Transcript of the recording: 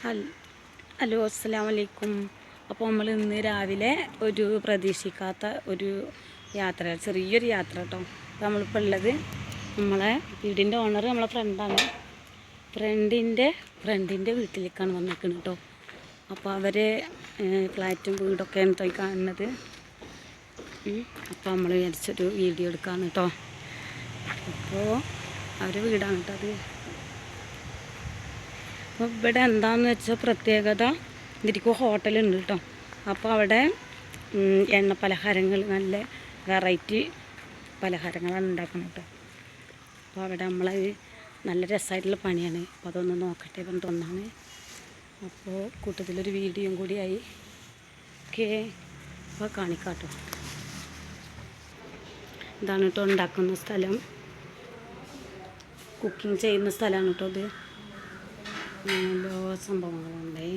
Hello അസ്സലാമു അലൈക്കും. അപ്പോൾ നമ്മൾ ഇന്ന് രാവിലെ ഒരു പ്രതീക്ഷിക്കാത്ത ഒരു യാത്ര, ചെറിയൊരു യാത്ര കേട്ടോ. അപ്പോൾ നമ്മളിപ്പോൾ ഉള്ളത് നമ്മളെ വീടിൻ്റെ ഓണർ നമ്മളെ ഫ്രണ്ടാണ്. ഫ്രണ്ടിൻ്റെ വീട്ടിലേക്കാണ് വന്നിരിക്കുന്നത് കേട്ടോ. അപ്പോൾ അവരെ ഫ്ലാറ്റും വീടൊക്കെയാണ് പോയി കാണുന്നത്. അപ്പോൾ നമ്മൾ വിചാരിച്ചൊരു വീഡിയോ എടുക്കാമെന്ന് കേട്ടോ. അപ്പോൾ അവരുടെ വീടാണ് കേട്ടോ അത്. അപ്പോൾ ഇവിടെ എന്താണെന്ന് വെച്ചാൽ പ്രത്യേകത, ഇതിരിക്കും ഹോട്ടലുണ്ട് കേട്ടോ. അപ്പോൾ അവിടെ എണ്ണ പലഹാരങ്ങൾ, നല്ല വെറൈറ്റി പലഹാരങ്ങളാണ് ഉണ്ടാക്കുന്നത് കേട്ടോ. അപ്പോൾ അവിടെ നമ്മളത് നല്ല രസമായിട്ടുള്ള പണിയാണ്. അപ്പോൾ അതൊന്ന് നോക്കട്ടെ പറഞ്ഞിട്ട് ഒന്നാണ്. അപ്പോൾ കൂട്ടത്തിലൊരു വീഡിയോയും കൂടിയായി. ഓക്കെ, അപ്പോൾ കാണിക്കാം കേട്ടോ. ഇതാണ് കേട്ടോ ഉണ്ടാക്കുന്ന സ്ഥലം, കുക്കിംഗ് ചെയ്യുന്ന സ്ഥലമാണ് കേട്ടോ ഇത്. ഓരോ സംഭവങ്ങളുണ്ടേ.